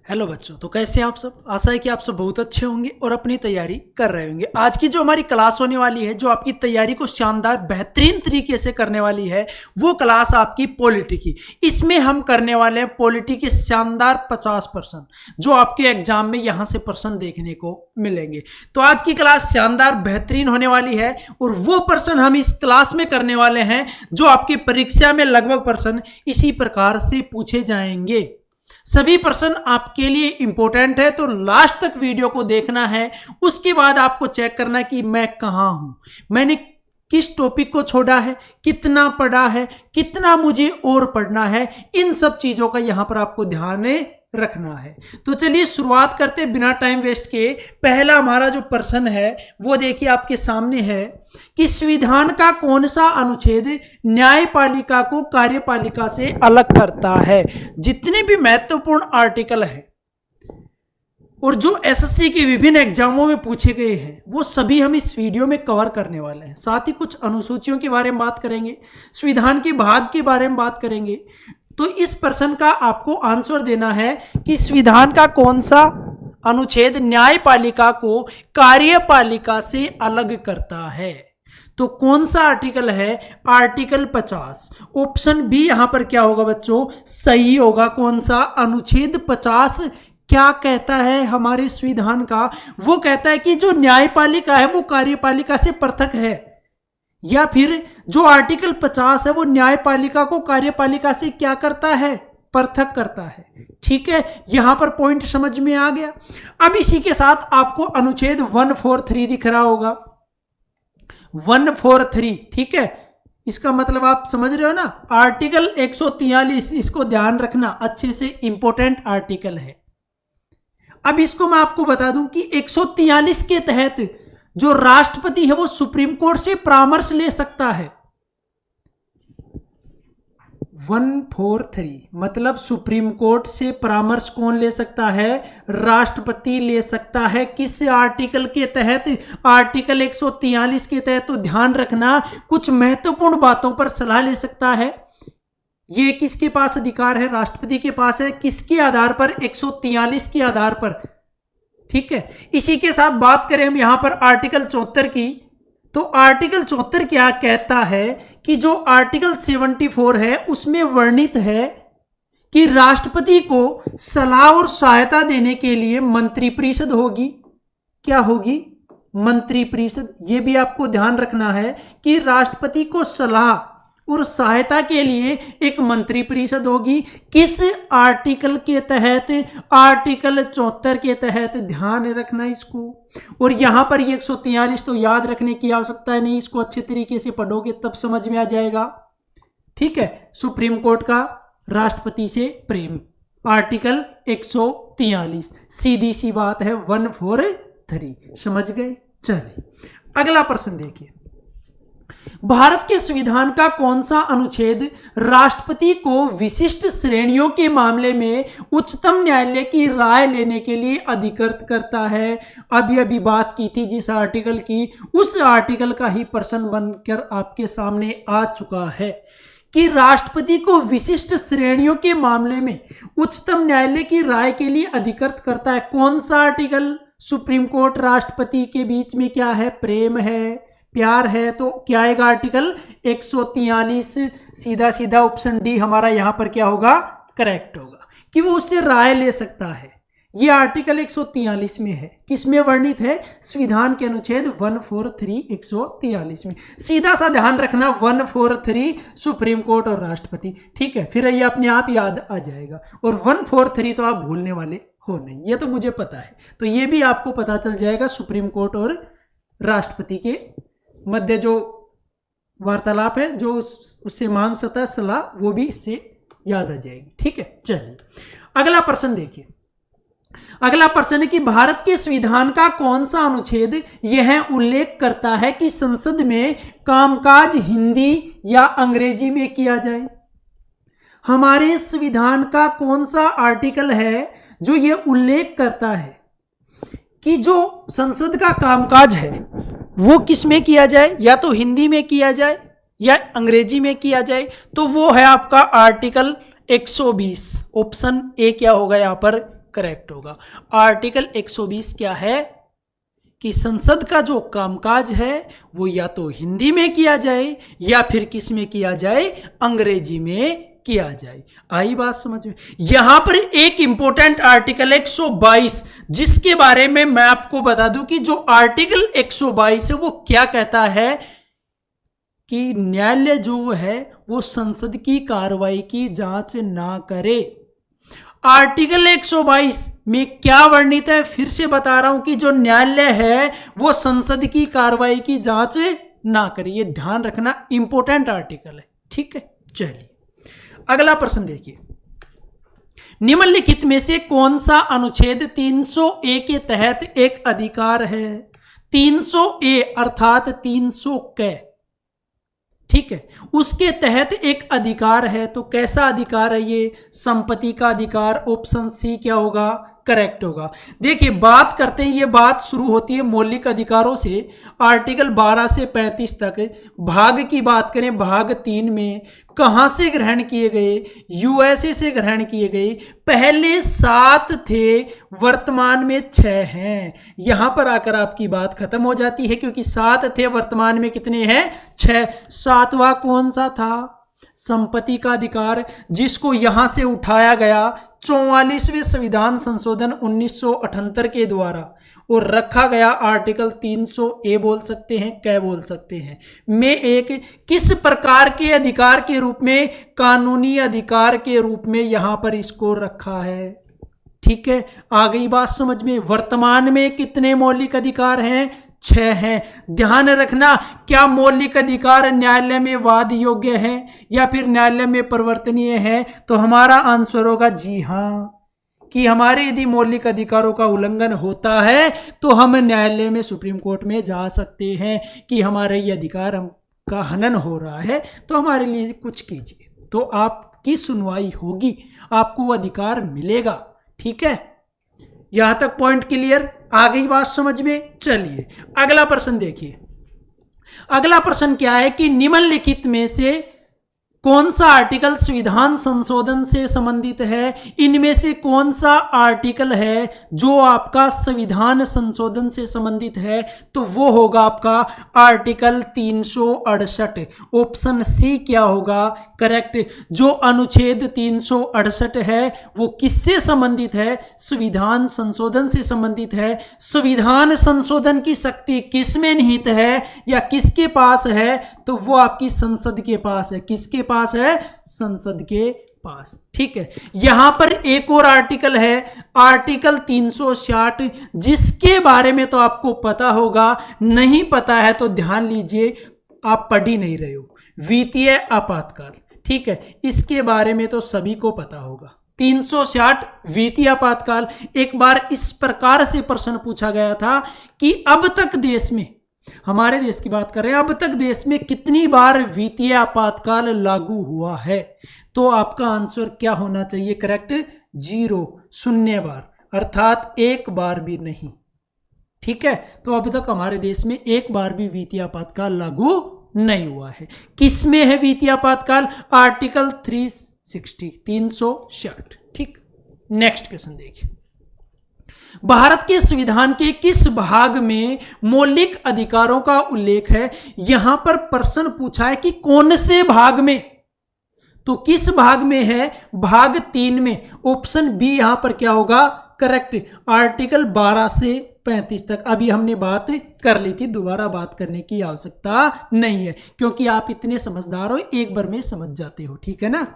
Hello बच्चों, तो कैसे हैं आप सब। आशा है कि आप सब बहुत अच्छे होंगे और अपनी तैयारी कर रहे होंगे। आज की जो हमारी क्लास होने वाली है, जो आपकी तैयारी को शानदार बेहतरीन तरीके से करने वाली है, वो क्लास आपकी पॉलिटी की। इसमें हम करने वाले हैं पॉलिटी के शानदार 50% जो आपके एग्जाम में यहाँ से प्रश्न देखने को मिलेंगे। तो आज की क्लास शानदार बेहतरीन होने वाली है और वो प्रश्न हम इस क्लास में करने वाले हैं जो आपकी परीक्षा में लगभग प्रश्न इसी प्रकार से पूछे जाएंगे। सभी प्रश्न आपके लिए इंपॉर्टेंट है, तो लास्ट तक वीडियो को देखना है। उसके बाद आपको चेक करना कि मैं कहां हूं, मैंने किस टॉपिक को छोड़ा है, कितना पढ़ा है, कितना मुझे और पढ़ना है, इन सब चीजों का यहां पर आपको ध्यान रखना है। तो चलिए शुरुआत करते बिना टाइम वेस्ट के। पहला हमारा जो प्रश्न है वो देखिए आपके सामने है कि संविधान का कौन सा अनुच्छेद न्यायपालिका को कार्यपालिका से अलग करता है। जितने भी महत्वपूर्ण आर्टिकल है और जो एसएससी के विभिन्न एग्जामों में पूछे गए हैं वो सभी हम इस वीडियो में कवर करने वाले हैं। साथ ही कुछ अनुसूचियों के बारे में बात करेंगे, संविधान के भाग के बारे में बात करेंगे। तो इस प्रश्न का आपको आंसर देना है कि संविधान का कौन सा अनुच्छेद न्यायपालिका को कार्यपालिका से अलग करता है। तो कौन सा आर्टिकल है? आर्टिकल 50। ऑप्शन बी यहां पर क्या होगा बच्चों? सही होगा। कौन सा? अनुच्छेद 50 क्या कहता है हमारे संविधान का? वो कहता है कि जो न्यायपालिका है वो कार्यपालिका से पृथक है, या फिर जो आर्टिकल 50 है वो न्यायपालिका को कार्यपालिका से क्या करता है? पृथक करता है। ठीक है, यहां पर पॉइंट समझ में आ गया। अब इसी के साथ आपको अनुच्छेद 143 दिख रहा होगा, 143। ठीक है, इसका मतलब आप समझ रहे हो ना, आर्टिकल 143। इसको ध्यान रखना, अच्छे से इंपॉर्टेंट आर्टिकल है। अब इसको मैं आपको बता दूं कि 143 के तहत जो राष्ट्रपति है वो सुप्रीम कोर्ट से परामर्श ले सकता है। 143 मतलब सुप्रीम कोर्ट से परामर्श कौन ले सकता है? राष्ट्रपति ले सकता है। किस आर्टिकल के तहत? आर्टिकल 143 के तहत। तो ध्यान रखना, कुछ महत्वपूर्ण बातों पर सलाह ले सकता है। ये किसके पास अधिकार है? राष्ट्रपति के पास है। किसके आधार पर? 143 के आधार पर। ठीक है, इसी के साथ बात करें हम यहां पर आर्टिकल 74 की, तो आर्टिकल 74 क्या कहता है कि जो आर्टिकल 74 है उसमें वर्णित है कि राष्ट्रपति को सलाह और सहायता देने के लिए मंत्रिपरिषद होगी। क्या होगी? मंत्रिपरिषद। यह भी आपको ध्यान रखना है कि राष्ट्रपति को सलाह और सहायता के लिए एक मंत्रिपरिषद होगी। किस आर्टिकल के तहत? आर्टिकल 74 के तहत। ध्यान रखना इसको। और यहां पर ये 143 तो याद रखने की आवश्यकता नहीं, इसको अच्छे तरीके से पढ़ोगे तब समझ में आ जाएगा। ठीक है, सुप्रीम कोर्ट का राष्ट्रपति से प्रेम, आर्टिकल 143। सीधी सी बात है, 143। समझ गए? चलिए अगला प्रश्न देखिए। भारत के संविधान का कौन सा अनुच्छेद राष्ट्रपति को विशिष्ट श्रेणियों के मामले में उच्चतम न्यायालय की राय लेने के लिए अधिकृत करता है? अभी बात की थी जिस आर्टिकल की, उस आर्टिकल का ही प्रश्न बनकर आपके सामने आ चुका है कि राष्ट्रपति को विशिष्ट श्रेणियों के मामले में उच्चतम न्यायालय की राय के लिए अधिकृत करता है। कौन सा आर्टिकल? सुप्रीम कोर्ट राष्ट्रपति के बीच में क्या है? प्रेम है, प्यार है। तो क्या आएगा? आर्टिकल 143। सीधा सीधा ऑप्शन डी हमारा यहां पर क्या होगा? करेक्ट होगा कि वो उससे राय ले सकता है। ये आर्टिकल 143 में है। किस में वर्णित है? संविधान के अनुच्छेद 143 143 में। सीधा सा ध्यान रखना, 143 सुप्रीम कोर्ट और राष्ट्रपति। ठीक है, फिर ये अपने आप याद आ जाएगा। और 143 तो आप भूलने वाले हो नहीं, ये तो मुझे पता है। तो ये भी आपको पता चल जाएगा, सुप्रीम कोर्ट और राष्ट्रपति के मध्य जो वार्तालाप है, जो उससे मांग सकता है सलाह, वो भी इससे याद आ जाएगी। ठीक है, चलिए अगला प्रश्न देखिए। अगला प्रश्न है कि भारत के संविधान का कौन सा अनुच्छेद यह उल्लेख करता है कि संसद में कामकाज हिंदी या अंग्रेजी में किया जाए? हमारे संविधान का कौन सा आर्टिकल है जो यह उल्लेख करता है कि जो संसद का कामकाज है वो किस में किया जाए? या तो हिंदी में किया जाए या अंग्रेजी में किया जाए। तो वो है आपका आर्टिकल 120। ऑप्शन ए क्या होगा यहाँ पर? करेक्ट होगा। आर्टिकल 120 क्या है कि संसद का जो कामकाज है वो या तो हिंदी में किया जाए या फिर किस में किया जाए, अंग्रेजी में किया जाए। आई बात समझ में? यहां पर एक इंपॉर्टेंट आर्टिकल 122 जिसके बारे में मैं आपको बता दूं कि जो आर्टिकल 122 है वो क्या कहता है कि न्यायालय जो है वो संसद की कार्रवाई की जांच ना करे। आर्टिकल 122 में क्या वर्णित है, फिर से बता रहा हूं कि जो न्यायालय है वो संसद की कार्रवाई की जांच ना करे। ये ध्यान रखना, इंपॉर्टेंट आर्टिकल है। ठीक है, चलिए अगला प्रश्न देखिए। निम्नलिखित में से कौन सा अनुच्छेद 300A के तहत एक अधिकार है? 300A अर्थात 300 क, ठीक है, उसके तहत एक अधिकार है। तो कैसा अधिकार है ये? संपत्ति का अधिकार। ऑप्शन सी क्या होगा? करेक्ट होगा। देखिए बात करते हैं, ये बात शुरू होती है मौलिक अधिकारों से। आर्टिकल 12 से 35 तक भाग की बात करें, भाग 3 में कहां से ग्रहण किए गए? यूएसए से ग्रहण किए गए। पहले 7 थे, वर्तमान में 6 हैं। यहां पर आकर आपकी बात खत्म हो जाती है क्योंकि 7 थे, वर्तमान में कितने हैं? 6। 7वां कौन सा था? संपत्ति का अधिकार, जिसको यहां से उठाया गया 44वें संविधान संशोधन 1978 के द्वारा और रखा गया आर्टिकल 300A बोल सकते हैं, कै बोल सकते हैं, में एक किस प्रकार के अधिकार के रूप में? कानूनी अधिकार के रूप में यहां पर इसको रखा है। ठीक है, आ गई बात समझ में? वर्तमान में कितने मौलिक अधिकार हैं? 6 हैं। ध्यान रखना, क्या मौलिक अधिकार न्यायालय में वाद योग्य है या फिर न्यायालय में परिवर्तनीय है? तो हमारा आंसर होगा जी हाँ, कि हमारे यदि मौलिक अधिकारों का उल्लंघन होता है तो हम न्यायालय में, सुप्रीम कोर्ट में जा सकते हैं कि हमारे ये अधिकार का हनन हो रहा है, तो हमारे लिए कुछ कीजिए। तो आपकी सुनवाई होगी, आपको वो अधिकार मिलेगा। ठीक है, यहां तक पॉइंट क्लियर? आ गई बात समझ में? चलिए अगला प्रश्न देखिए। अगला प्रश्न क्या है कि निम्नलिखित में से कौन सा आर्टिकल संविधान संशोधन से संबंधित है? इनमें से कौन सा आर्टिकल है जो आपका संविधान संशोधन से संबंधित है? तो वो होगा आपका आर्टिकल 368। ऑप्शन सी क्या होगा? करेक्ट। जो अनुच्छेद 368 है वो किससे संबंधित है? संविधान संशोधन से संबंधित है। संविधान संशोधन की शक्ति किस में निहित है या किसके पास है? तो वो आपकी संसद के पास है। किसके पास है? संसद के पास। ठीक है, यहां पर एक और आर्टिकल है, आर्टिकल 360, जिसके बारे में तो आपको पता होगा, नहीं पता है तो ध्यान लीजिए, आप पढ़ ही नहीं रहे हो। वित्तीय आपातकाल, ठीक है, इसके बारे में तो सभी को पता होगा। 360 वित्तीय आपातकाल। एक बार इस प्रकार से प्रश्न पूछा गया था कि अब तक देश में, हमारे देश की बात कर रहे हैं, अब तक देश में कितनी बार वित्तीय आपातकाल लागू हुआ है? तो आपका आंसर क्या होना चाहिए? करेक्ट, 0, 0 बार, अर्थात एक बार भी नहीं। ठीक है, तो अभी तक हमारे देश में एक बार भी वित्तीय आपातकाल लागू नहीं हुआ है। किस में है वित्तीय आपातकाल? आर्टिकल 360। ठीक, नेक्स्ट क्वेश्चन देखिए। भारत के संविधान के किस भाग में मौलिक अधिकारों का उल्लेख है? यहां पर प्रश्न पूछा है कि कौन से भाग में, तो किस भाग में है? भाग 3 में। ऑप्शन बी यहां पर क्या होगा? करेक्ट, आर्टिकल 12 से 35 तक। अभी हमने बात कर ली थी, दोबारा बात करने की आवश्यकता नहीं है क्योंकि आप इतने समझदार हो, एक बार में समझ जाते हो। ठीक है ना?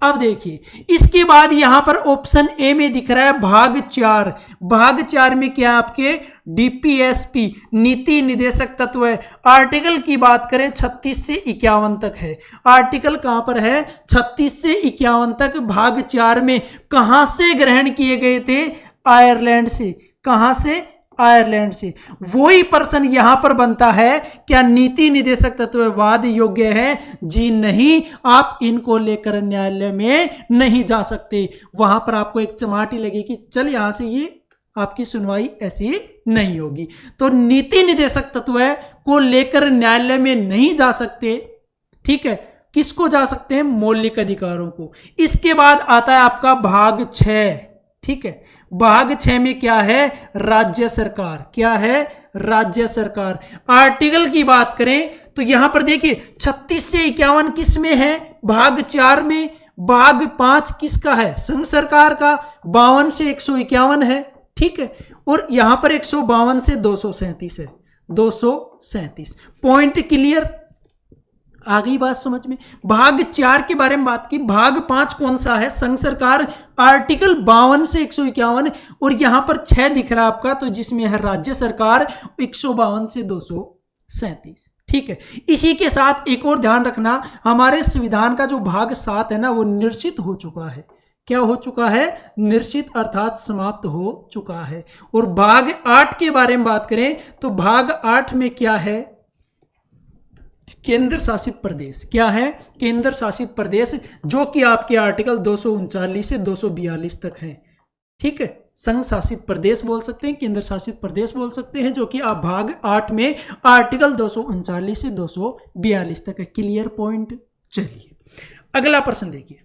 अब देखिए, इसके बाद यहां पर ऑप्शन ए में दिख रहा है भाग 4। भाग 4 में क्या आपके? डीपीएसपी, नीति निदेशक तत्व है। आर्टिकल की बात करें 36 से 51 तक है। आर्टिकल कहां पर है? 36 से 51 तक भाग 4 में। कहां से ग्रहण किए गए थे? आयरलैंड से। कहां से? आयरलैंड से। वही प्रश्न यहां पर बनता है, क्या नीति निदेशक तत्व वाद योग्य है? जी नहीं, आप इनको लेकर न्यायालय में नहीं जा सकते। वहां पर आपको एक चमाटी लगेगी, चल यहां से ये आपकी सुनवाई ऐसी नहीं होगी। तो नीति निदेशक तत्व को लेकर न्यायालय में नहीं जा सकते। ठीक है, किसको जा सकते हैं? मौलिक अधिकारों को। इसके बाद आता है आपका भाग 6। ठीक है, भाग 6 में क्या है, राज्य सरकार। क्या है, राज्य सरकार। आर्टिकल की बात करें तो यहां पर देखिए 36 से 51 किस में है, भाग 4 में। भाग 5 किसका है, संघ सरकार का। 52 से 151 है, ठीक है। और यहां पर 152 से 237 है, 237। पॉइंट क्लियर, आ गई बात समझ में। भाग 4 के बारे में बात की। भाग 5 कौन सा है, संघ सरकार। आर्टिकल 52 से 151 और यहां पर 6 दिख रहा है आपका, तो जिसमें है राज्य सरकार 152 से 237, ठीक है। इसी के साथ एक और ध्यान रखना, हमारे संविधान का जो भाग 7 है ना, वो निश्चित हो चुका है। क्या हो चुका है, निश्चित अर्थात समाप्त हो चुका है। और भाग 8 के बारे में बात करें तो भाग 8 में क्या है, केंद्र शासित प्रदेश। क्या है, केंद्र शासित प्रदेश, जो कि आपके आर्टिकल 239 से 242 तक है, ठीक है। संघ शासित प्रदेश बोल सकते हैं, केंद्र शासित प्रदेश बोल सकते हैं, जो कि आप भाग 8 में आर्टिकल 239 से 242 तक है। Clear point. चलिए अगला प्रश्न देखिए,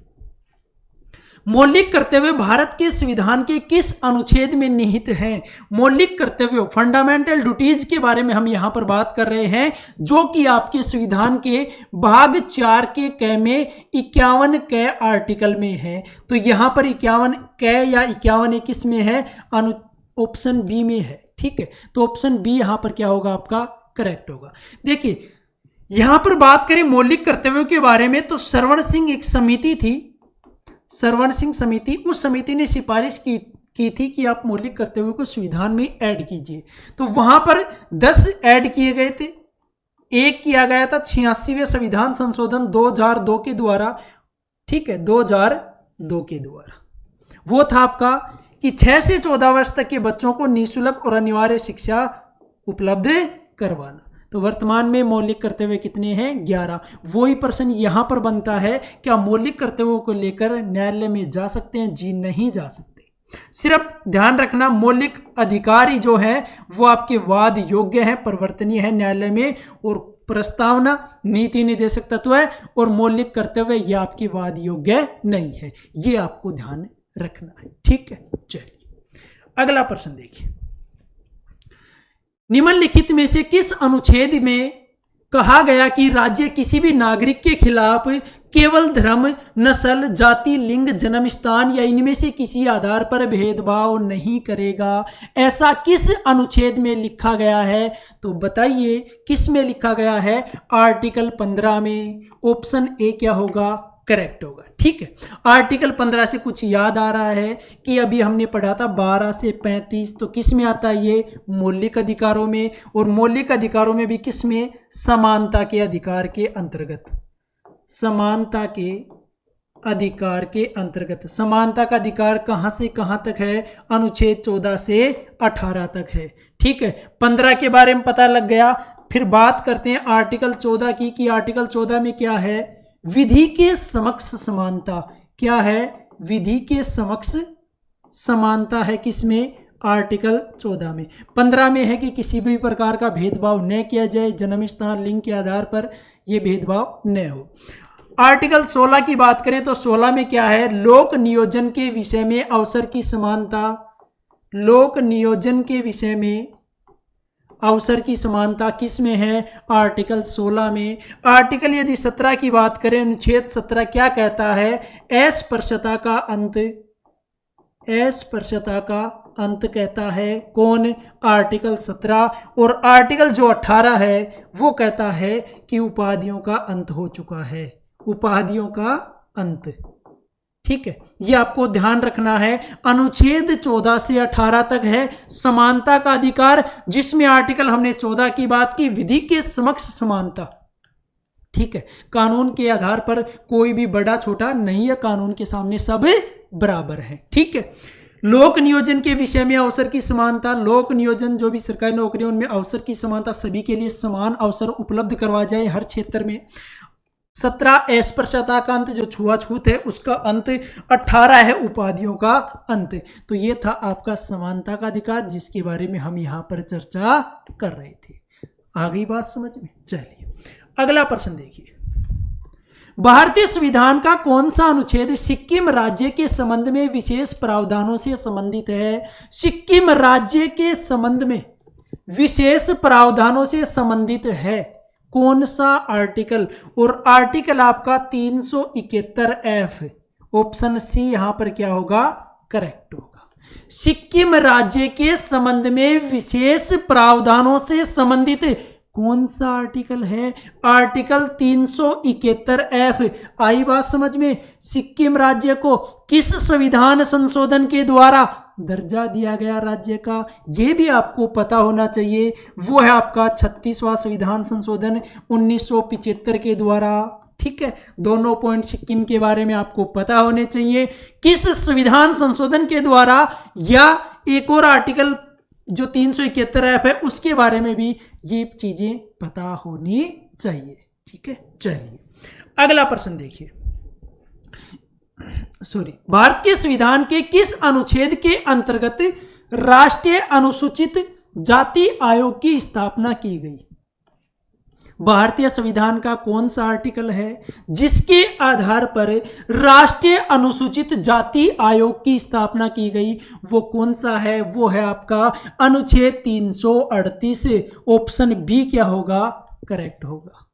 मौलिक कर्तव्य भारत के संविधान के किस अनुच्छेद में निहित है। मौलिक कर्तव्य, फंडामेंटल ड्यूटीज के बारे में हम यहां पर बात कर रहे हैं, जो कि आपके संविधान के भाग 4 के क में 51 क आर्टिकल में है। तो यहां पर 51 क या 51 किस में है, ऑप्शन बी में है, ठीक है। तो ऑप्शन बी यहां पर क्या होगा, आपका करेक्ट होगा। देखिए यहां पर बात करें मौलिक कर्तव्यों के बारे में, तो सरवण सिंह एक समिति थी, सरवण सिंह समिति, उस समिति ने सिफारिश की थी कि आप मौलिक कर्तव्यों को संविधान में ऐड कीजिए। तो वहां पर 10 ऐड किए गए थे। एक किया गया था 86वें संविधान संशोधन 2002 के द्वारा, ठीक है, 2002 के द्वारा। वो था आपका कि 6 से 14 वर्ष तक के बच्चों को निःशुल्क और अनिवार्य शिक्षा उपलब्ध करवाना। तो वर्तमान में मौलिक कर्तव्य कितने हैं, 11। वही प्रश्न यहां पर बनता है, क्या मौलिक कर्तव्यों को लेकर न्यायालय में जा सकते हैं, जी नहीं जा सकते। सिर्फ ध्यान रखना, मौलिक अधिकारी जो है वो आपके वाद योग्य है, परिवर्तनीय है न्यायालय में, और प्रस्तावना नीति निर्देशक तत्व है, और मौलिक कर्तव्य ये आपके वाद योग्य नहीं है। ये आपको ध्यान रखना है, ठीक है। चलिए अगला प्रश्न देखिए, निम्नलिखित में से किस अनुच्छेद में कहा गया कि राज्य किसी भी नागरिक के खिलाफ केवल धर्म, नस्ल, जाति, लिंग, जन्म स्थान या इनमें से किसी आधार पर भेदभाव नहीं करेगा। ऐसा किस अनुच्छेद में लिखा गया है, तो बताइए किस में लिखा गया है, आर्टिकल 15 में। ऑप्शन ए क्या होगा, करेक्ट होगा, ठीक है। आर्टिकल 15 से कुछ याद आ रहा है कि अभी हमने पढ़ा था 12 से 35, तो किस में आता है ये, मौलिक अधिकारों में। और मौलिक अधिकारों में भी किस में, समानता के अधिकार के अंतर्गत, समानता के अधिकार के अंतर्गत। समानता का अधिकार कहां से कहां तक है, अनुच्छेद 14 से 18 तक है, ठीक है। 15 के बारे में पता लग गया। फिर बात करते हैं आर्टिकल 14 की, कि आर्टिकल 14 में क्या है, विधि के समक्ष समानता। क्या है, विधि के समक्ष समानता है किसमें, आर्टिकल 14 में। 15 में है कि किसी भी प्रकार का भेदभाव न किया जाए, जन्म स्थान, लिंग के आधार पर यह भेदभाव न हो। आर्टिकल 16 की बात करें तो 16 में क्या है, लोक नियोजन के विषय में अवसर की समानता। लोक नियोजन के विषय में अवसर की समानता किस में है, आर्टिकल 16 में। आर्टिकल यदि 17 की बात करें, अनुच्छेद 17 क्या कहता है, अस्पृश्यता का अंत, अस्पृश्यता का अंत कहता है कौन, आर्टिकल 17। और आर्टिकल जो 18 है वो कहता है कि उपाधियों का अंत हो चुका है, उपाधियों का अंत, ठीक है। ये आपको ध्यान रखना है। अनुच्छेद 14 से 18 तक है समानता का अधिकार, जिसमें आर्टिकल हमने 14 की बात की, विधि के समक्ष समानता, ठीक है। कानून के आधार पर कोई भी बड़ा छोटा नहीं है, कानून के सामने सब बराबर है, ठीक है। लोक नियोजन के विषय में अवसर की समानता, लोक नियोजन जो भी सरकारी नौकरी उनमें अवसर की समानता, सभी के लिए समान अवसर उपलब्ध करवा जाए हर क्षेत्र में। 17 अस्पृश्यता का अंत, जो छुआछूत है उसका अंत। 18 है उपाधियों का अंत। तो ये था आपका समानता का अधिकार, जिसके बारे में हम यहाँ पर चर्चा कर रहे थे। आ गई बात समझ में। चलिए अगला प्रश्न देखिए, भारतीय संविधान का कौन सा अनुच्छेद सिक्किम राज्य के संबंध में विशेष प्रावधानों से संबंधित है? सिक्किम राज्य के संबंध में विशेष प्रावधानों से संबंधित है कौन सा आर्टिकल? और आर्टिकल आपका 371F, ऑप्शन सी यहां पर क्या होगा? करेक्ट होगा। सिक्किम राज्य के संबंध में विशेष प्रावधानों से संबंधित कौन सा आर्टिकल है? Article 371F। आई बात समझ में? सिक्किम राज्य को किस संविधान संशोधन के द्वारा दर्जा दिया गया राज्य का, यह भी आपको पता होना चाहिए। वो है आपका 36वां संविधान संशोधन 1975 के द्वारा। ठीक है, दोनों पॉइंट सिक्किम के बारे में आपको पता होने चाहिए, किस संविधान संशोधन के द्वारा, या एक और आर्टिकल जो 371F है उसके बारे में भी ये चीजें पता होनी चाहिए। ठीक है, चलिए अगला प्रश्न देखिए। भारत के संविधान के किस अनुच्छेद के अंतर्गत राष्ट्रीय अनुसूचित जाति आयोग की स्थापना की गई? भारतीय संविधान का कौन सा आर्टिकल है जिसके आधार पर राष्ट्रीय अनुसूचित जाति आयोग की स्थापना की गई? वो कौन सा है? वो है आपका अनुच्छेद 338। ऑप्शन बी क्या होगा? करेक्ट होगा।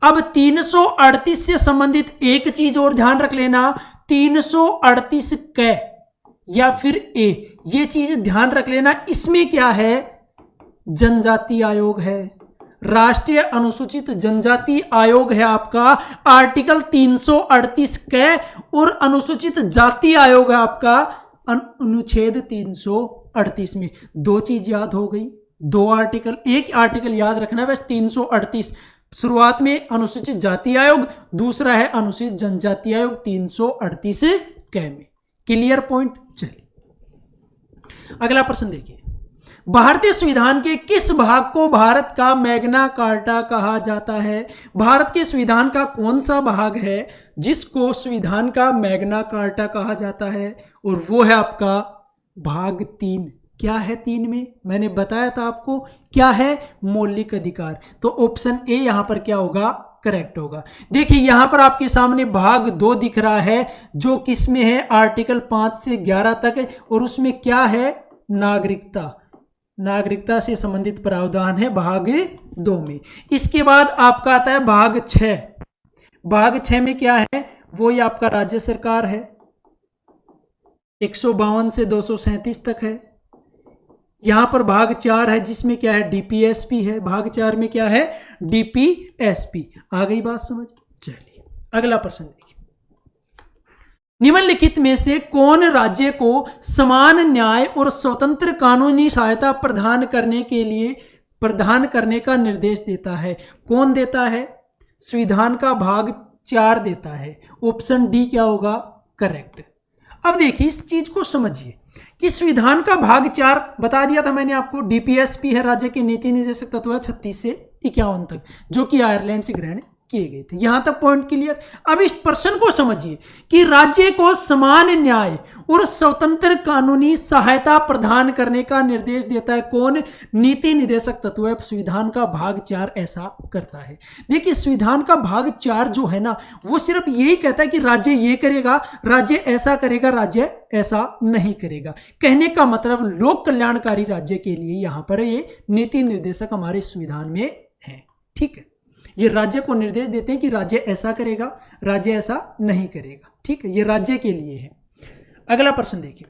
अब 338 से संबंधित एक चीज और ध्यान रख लेना, 338 क या फिर ए, ये चीज ध्यान रख लेना। इसमें क्या है? जनजाति आयोग है, राष्ट्रीय अनुसूचित जनजाति आयोग है आपका आर्टिकल 338 क, और अनुसूचित जाति आयोग है आपका अनुच्छेद 338 में। दो चीज याद हो गई, दो आर्टिकल, एक आर्टिकल याद रखना बस 338। शुरुआत में अनुसूचित जाति आयोग, दूसरा है अनुसूचित जनजाति आयोग 338 क में। Clear point? चलिए अगला प्रश्न देखिए। भारतीय संविधान के किस भाग को भारत का मैग्ना कार्टा कहा जाता है? भारत के संविधान का कौन सा भाग है जिसको संविधान का मैग्ना कार्टा कहा जाता है? और वो है आपका भाग 3। क्या है 3 में? मैंने बताया था आपको क्या है? मौलिक अधिकार। तो ऑप्शन ए यहां पर क्या होगा? करेक्ट होगा। देखिए यहां पर आपके सामने भाग 2 दिख रहा है, जो किस में है? आर्टिकल 5 से 11 तक, और उसमें क्या है? नागरिकता। नागरिकता से संबंधित प्रावधान है भाग 2 में। इसके बाद आपका आता है भाग 6। भाग 6 में क्या है? वो ये आपका राज्य सरकार है, 152 से 237 तक है। यहां पर भाग 4 है जिसमें क्या है? डीपीएसपी है। भाग 4 में क्या है? डीपीएसपी। आ गई बात समझ? चलिए अगला प्रश्न देखिए। निम्नलिखित में से कौन राज्य को समान न्याय और स्वतंत्र कानूनी सहायता प्रदान करने का निर्देश देता है? कौन देता है? संविधान का भाग 4 देता है। ऑप्शन डी क्या होगा? करेक्ट। अब देखिए इस चीज को समझिए कि संविधान का भाग 4 बता दिया था मैंने आपको, डीपीएसपी है राज्य के नीति निर्देशक तत्व 36 से 51 तक, जो कि आयरलैंड से ग्रहण किए गए थे। यहां तक पॉइंट क्लियर। अब इस प्रश्न को समझिए कि राज्य को समान न्याय और स्वतंत्र कानूनी सहायता प्रदान करने का निर्देश देता है कौन? नीति निर्देशक तत्व। संविधान का भाग 4 ऐसा करता है। देखिए संविधान का भाग 4 जो है ना, वो सिर्फ यही कहता है कि राज्य ये करेगा, राज्य ऐसा करेगा, राज्य ऐसा नहीं करेगा। कहने का मतलब लोक कल्याणकारी राज्य के लिए यहां पर ये नीति निर्देशक हमारे संविधान में है। ठीक है, ये राज्य को निर्देश देते हैं कि राज्य ऐसा करेगा, राज्य ऐसा नहीं करेगा। ठीक है, ये राज्य के लिए है। अगला प्रश्न देखिए।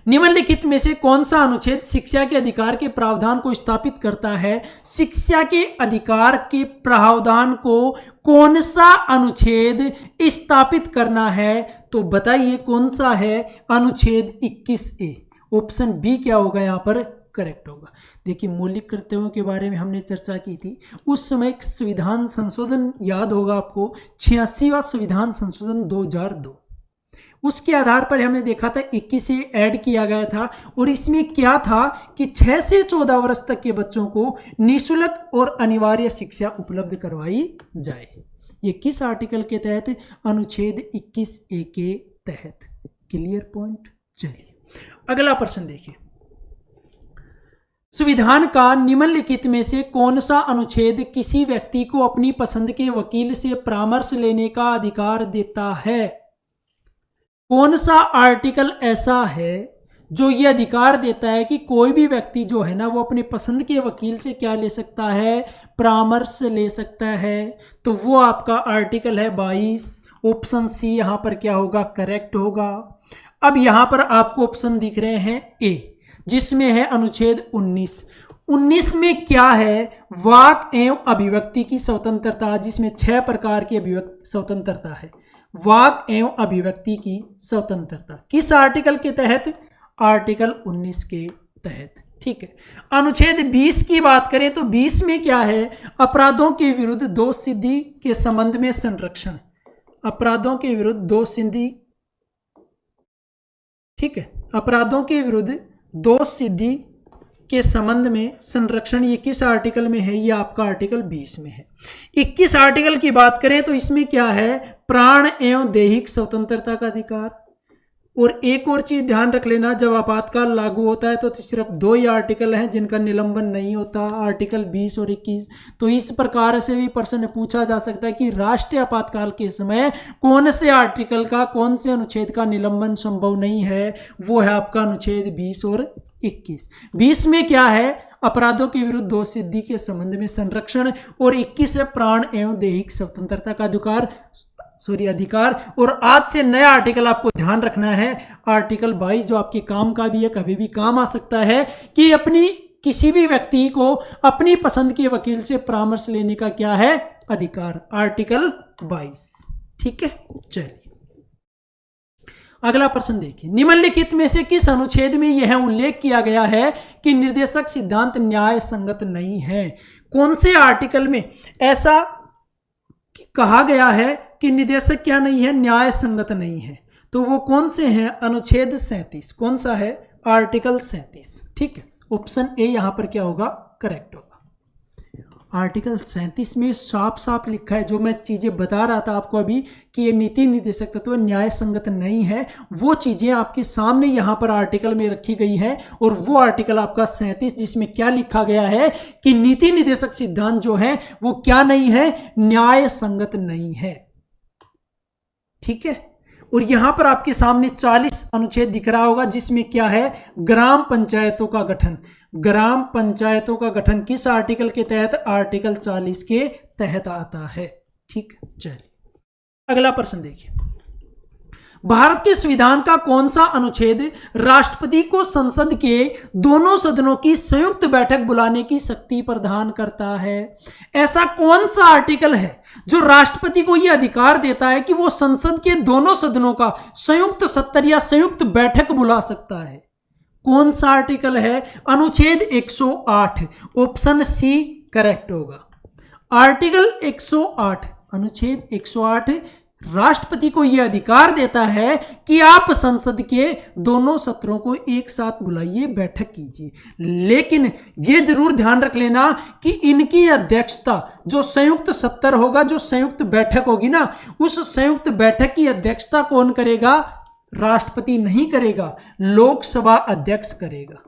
निम्नलिखित में से कौन सा अनुच्छेद शिक्षा के अधिकार के प्रावधान को स्थापित करता है? शिक्षा के अधिकार के प्रावधान को कौन सा अनुच्छेद स्थापित करना है? तो बताइए कौन सा है? अनुच्छेद 21A। ऑप्शन बी क्या होगा यहां पर? करेक्ट होगा। देखिए मौलिक कर्तव्यों के बारे में हमने चर्चा की थी। उस समय एक संविधान संशोधन याद होगा आपको, 86वां संविधान संशोधन 2002। उसके आधार पर हमने देखा था 21 से ऐड किया गया था, और इसमें क्या था कि 6 से 14 वर्ष तक के बच्चों को निःशुल्क और अनिवार्य शिक्षा उपलब्ध करवाई जाए। ये किस आर्टिकल के तहत? अनुच्छेद 21A के तहत। Clear point? चलिए अगला प्रश्न देखिए। संविधान का निम्नलिखित में से कौन सा अनुच्छेद किसी व्यक्ति को अपनी पसंद के वकील से परामर्श लेने का अधिकार देता है? कौन सा आर्टिकल ऐसा है जो ये अधिकार देता है कि कोई भी व्यक्ति जो है ना वो अपने पसंद के वकील से क्या ले सकता है? परामर्श ले सकता है। तो वो आपका आर्टिकल है 22। ऑप्शन सी यहाँ पर क्या होगा? करेक्ट होगा। अब यहाँ पर आपको ऑप्शन दिख रहे हैं ए, जिसमें है अनुच्छेद 19। 19 में क्या है? वाक एवं अभिव्यक्ति की स्वतंत्रता, जिसमें 6 प्रकार की अभिव्यक्ति स्वतंत्रता है। वाक एवं अभिव्यक्ति की स्वतंत्रता किस आर्टिकल के तहत? आर्टिकल 19 के तहत। ठीक है। अनुच्छेद 20 की बात करें तो 20 में क्या है? अपराधों के विरुद्ध दोष सिद्धि के संबंध में संरक्षण। अपराधों के विरुद्ध दोष सिद्धि, ठीक है, अपराधों के विरुद्ध दोष सिद्धि के संबंध में संरक्षण, ये किस आर्टिकल में है? ये आपका आर्टिकल 20 में है। 21 आर्टिकल की बात करें तो इसमें क्या है? प्राण एवं दैहिक स्वतंत्रता का अधिकार। और एक और चीज ध्यान रख लेना, जब आपातकाल लागू होता है तो सिर्फ 2 ही आर्टिकल हैं जिनका निलंबन नहीं होता, आर्टिकल 20 और 21। तो इस प्रकार से भी प्रश्न पूछा जा सकता है कि राष्ट्रीय आपातकाल के समय कौन से आर्टिकल का, कौन से अनुच्छेद का निलंबन संभव नहीं है? वो है आपका अनुच्छेद 20 और 21। 20 में क्या है? अपराधों के विरुद्ध दोष सिद्धि के संबंध में संरक्षण, और 21 है प्राण एवं दैहिक स्वतंत्रता का अधिकार। और आज से नया आर्टिकल आपको ध्यान रखना है, आर्टिकल 22, जो आपके काम का भी है, कभी भी काम आ सकता है, कि अपनी किसी भी व्यक्ति को अपनी पसंद के वकील से परामर्श लेने का क्या है? अधिकार। आर्टिकल 22। ठीक है, चलिए अगला प्रश्न देखिए। निम्नलिखित में से किस अनुच्छेद में यह उल्लेख किया गया है कि निर्देशक सिद्धांत न्याय संगत नहीं है? कौन से आर्टिकल में ऐसा कहा गया है कि निर्देशक क्या नहीं है? न्याय संगत नहीं है। तो वो कौन से हैं? अनुच्छेद 37। कौन सा है? आर्टिकल 37। ठीक है, ऑप्शन ए यहां पर क्या होगा? करेक्ट होगा। आर्टिकल 37 में साफ साफ लिखा है, जो मैं चीजें बता रहा था आपको अभी कि ये नीति निर्देशक तत्व न्याय संगत नहीं है, वो चीजें आपके सामने यहां पर आर्टिकल में रखी गई है। और वो आर्टिकल आपका 37, जिसमें क्या लिखा गया है कि नीति निर्देशक सिद्धांत जो है वो क्या नहीं है? न्याय संगत नहीं है। ठीक है। और यहां पर आपके सामने 40 अनुच्छेद दिख रहा होगा, जिसमें क्या है? ग्राम पंचायतों का गठन। ग्राम पंचायतों का गठन किस आर्टिकल के तहत? आर्टिकल 40 के तहत आता है। ठीक, चलिए अगला प्रश्न देखिए। भारत के संविधान का कौन सा अनुच्छेद राष्ट्रपति को संसद के दोनों सदनों की संयुक्त बैठक बुलाने की शक्ति प्रदान करता है? ऐसा कौन सा आर्टिकल है जो राष्ट्रपति को यह अधिकार देता है कि वो संसद के दोनों सदनों का संयुक्त सत्र या संयुक्त बैठक बुला सकता है? कौन सा आर्टिकल है? अनुच्छेद 108। ऑप्शन सी करेक्ट होगा। आर्टिकल 108, अनुच्छेद 108 राष्ट्रपति को यह अधिकार देता है कि आप संसद के दोनों सत्रों को एक साथ बुलाइए, बैठक कीजिए। लेकिन यह जरूर ध्यान रख लेना कि इनकी अध्यक्षता, जो संयुक्त सत्र होगा, जो संयुक्त बैठक होगी ना, उस संयुक्त बैठक की अध्यक्षता कौन करेगा? राष्ट्रपति नहीं करेगा, लोकसभा अध्यक्ष करेगा।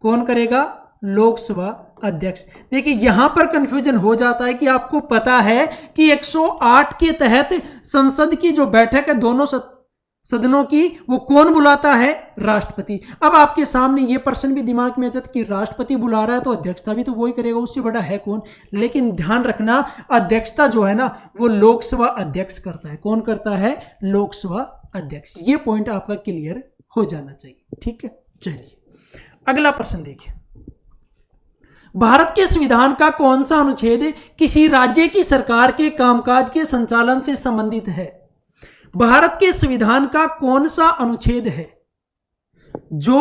कौन करेगा? लोकसभा अध्यक्ष। देखिए यहां पर कंफ्यूजन हो जाता है कि आपको पता है कि 108 के तहत संसद की जो बैठक है दोनों सदनों की, वो कौन बुलाता है? राष्ट्रपति। अब आपके सामने ये प्रश्न भी दिमाग में आ जाता कि राष्ट्रपति बुला रहा है तो अध्यक्षता भी तो वही करेगा, उससे बड़ा है कौन? लेकिन ध्यान रखना, अध्यक्षता जो है ना वो लोकसभा अध्यक्ष करता है। कौन करता है? लोकसभा अध्यक्ष। ये पॉइंट आपका क्लियर हो जाना चाहिए। ठीक है, चलिए अगला प्रश्न देखिए। भारत के संविधान का कौन सा अनुच्छेद किसी राज्य की सरकार के कामकाज के संचालन से संबंधित है? भारत के संविधान का कौन सा अनुच्छेद है जो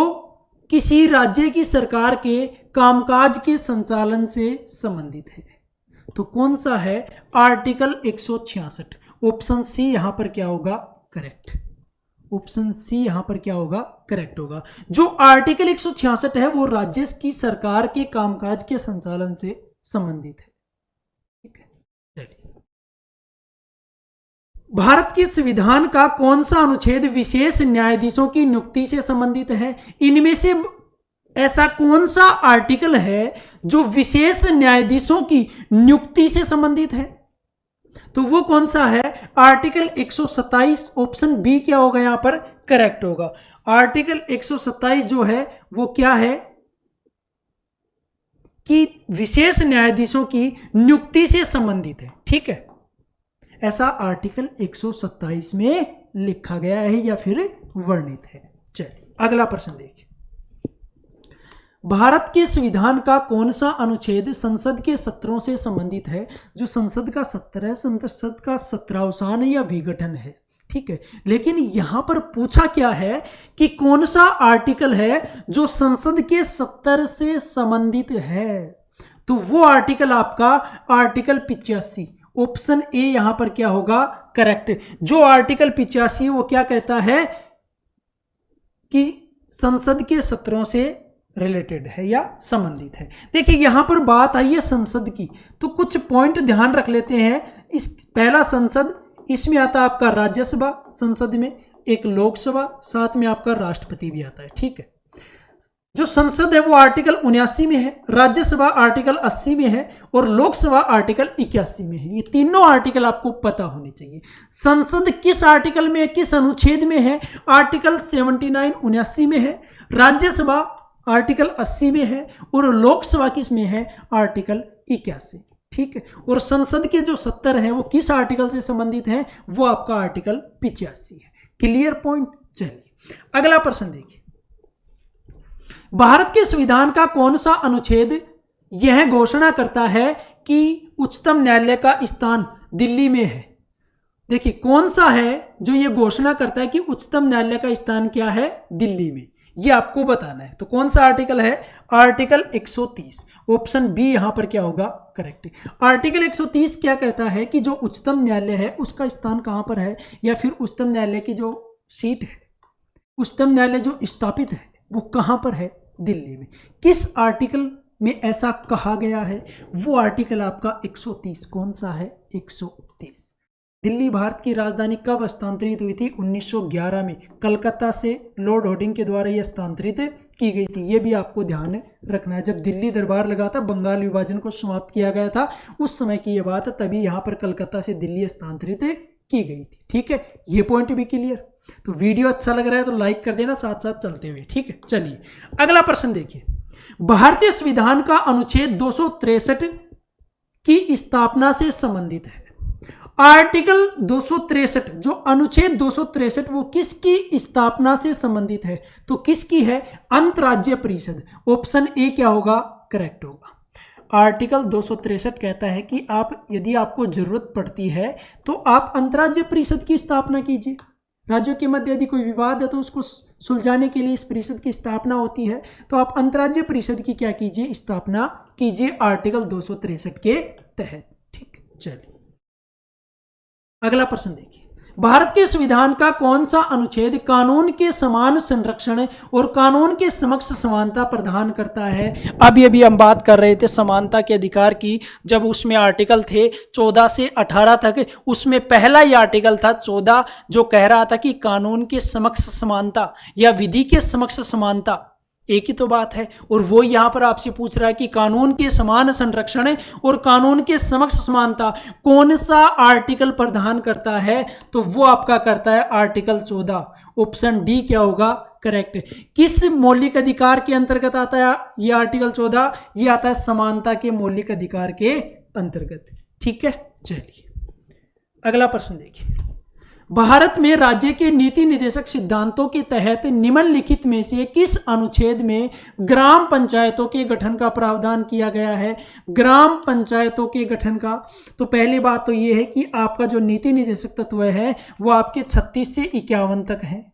किसी राज्य की सरकार के कामकाज के संचालन से संबंधित है? तो कौन सा है? आर्टिकल 166। ऑप्शन सी यहां पर क्या होगा? करेक्ट। ऑप्शन सी यहां पर क्या होगा? करेक्ट होगा। जो आर्टिकल 166 है वो राज्य की सरकार के कामकाज के संचालन से संबंधित है। ठीक है, चलिए। भारत के संविधान का कौन सा अनुच्छेद विशेष न्यायाधीशों की नियुक्ति से संबंधित है? इनमें से ऐसा कौन सा आर्टिकल है जो विशेष न्यायाधीशों की नियुक्ति से संबंधित है? तो वो कौन सा है? आर्टिकल 127, ऑप्शन बी क्या होगा यहां पर करेक्ट होगा। आर्टिकल 127 जो है वो क्या है कि विशेष न्यायाधीशों की नियुक्ति से संबंधित है। ठीक है, ऐसा आर्टिकल 127 में लिखा गया है या फिर वर्णित है। चलिए अगला प्रश्न देखिए, भारत के संविधान का कौन सा अनुच्छेद संसद के सत्रों से संबंधित है? जो संसद का सत्र है, संसद का सत्रावसान या विघटन है। ठीक है, लेकिन यहां पर पूछा क्या है कि कौन सा आर्टिकल है जो संसद के सत्र से संबंधित है? तो वो आर्टिकल आपका आर्टिकल 85, ऑप्शन ए यहां पर क्या होगा करेक्ट। जो आर्टिकल 85 वो क्या कहता है कि संसद के सत्रों से रिलेटेड है या संबंधित है। देखिए यहां पर बात आई है संसद की, तो कुछ पॉइंट ध्यान रख लेते हैं। इस पहला संसद, इसमें आता है आपका राज्यसभा, संसद में एक लोकसभा, साथ में आपका राष्ट्रपति भी आता है। ठीक है, जो संसद है वो आर्टिकल 79 में है, राज्यसभा आर्टिकल 80 में है और लोकसभा आर्टिकल 81 में है। ये तीनों आर्टिकल आपको पता होने चाहिए। संसद किस आर्टिकल में है, किस अनुच्छेद में है? आर्टिकल 79 79 में है, राज्यसभा आर्टिकल 80 में है और लोकसभा किस में है? आर्टिकल 81। ठीक है, और संसद के जो सत्र हैं वो किस आर्टिकल से संबंधित हैं? वो आपका आर्टिकल 85 है। Clear point. चलिए अगला प्रश्न देखिए, भारत के संविधान का कौन सा अनुच्छेद यह घोषणा करता है कि उच्चतम न्यायालय का स्थान दिल्ली में है? देखिए कौन सा है जो यह घोषणा करता है कि उच्चतम न्यायालय का स्थान क्या है? दिल्ली में। ये आपको बताना है। तो कौन सा आर्टिकल है? आर्टिकल 130, ऑप्शन बी यहां पर क्या होगा करेक्ट। आर्टिकल 130 क्या कहता है कि जो उच्चतम न्यायालय है उसका स्थान कहां पर है, या फिर उच्चतम न्यायालय की जो सीट है, उच्चतम न्यायालय जो स्थापित है वो कहां पर है? दिल्ली में। किस आर्टिकल में ऐसा कहा गया है? वो आर्टिकल आपका 130। कौन सा है? 130। दिल्ली भारत की राजधानी कब हस्तांतरित हुई थी? 1911 में कलकत्ता से लॉर्ड होर्डिंग के द्वारा यह हस्तांतरित की गई थी। ये भी आपको ध्यान रखना है। जब दिल्ली दरबार लगा था, बंगाल विभाजन को समाप्त किया गया था, उस समय की यह बात है, तभी यहाँ पर कलकत्ता से दिल्ली हस्तांतरित की गई थी। ठीक है, ये पॉइंट भी क्लियर। तो वीडियो अच्छा लग रहा है तो लाइक कर देना साथ साथ चलते हुए। ठीक है, चलिए अगला प्रश्न देखिए, भारतीय संविधान का अनुच्छेद 263 की स्थापना से संबंधित है। आर्टिकल 263, जो अनुच्छेद 263 वो किसकी स्थापना से संबंधित है? तो किसकी है? अंतर्राज्यीय परिषद। ऑप्शन ए क्या होगा करेक्ट होगा। आर्टिकल 263 कहता है कि आप यदि आपको जरूरत पड़ती है तो आप अंतर्राज्यीय परिषद की स्थापना कीजिए। राज्यों के मध्य यदि कोई विवाद है तो उसको सुलझाने के लिए इस परिषद की स्थापना होती है। तो आप अंतर्राज्यीय परिषद की क्या कीजिए? स्थापना कीजिए आर्टिकल 263 के तहत। ठीक, चलिए अगला प्रश्न देखिए, भारत के संविधान का कौन सा अनुच्छेद कानून के समान संरक्षण और कानून के समक्ष समानता प्रदान करता है? अभी हम बात कर रहे थे समानता के अधिकार की, जब उसमें आर्टिकल थे 14 से 18 तक, उसमें पहला ही आर्टिकल था 14 जो कह रहा था कि कानून के समक्ष समानता या विधि के समक्ष समानता एक ही तो बात है। और वो यहां पर आपसे पूछ रहा है कि कानून के समान संरक्षण और कानून के समक्ष समानता कौन सा आर्टिकल प्रदान करता है? तो वो आपका करता है आर्टिकल 14। ऑप्शन डी क्या होगा करेक्ट। किस मौलिक अधिकार के अंतर्गत आता है ये आर्टिकल 14? ये आता है समानता के मौलिक अधिकार के अंतर्गत। ठीक है, चलिए अगला प्रश्न देखिए, भारत में राज्य के नीति निर्देशक सिद्धांतों के तहत निम्नलिखित में से किस अनुच्छेद में ग्राम पंचायतों के गठन का प्रावधान किया गया है? ग्राम पंचायतों के गठन का, तो पहली बात तो यह है कि आपका जो नीति निर्देशक तत्व है वो आपके 36 से 51 तक है।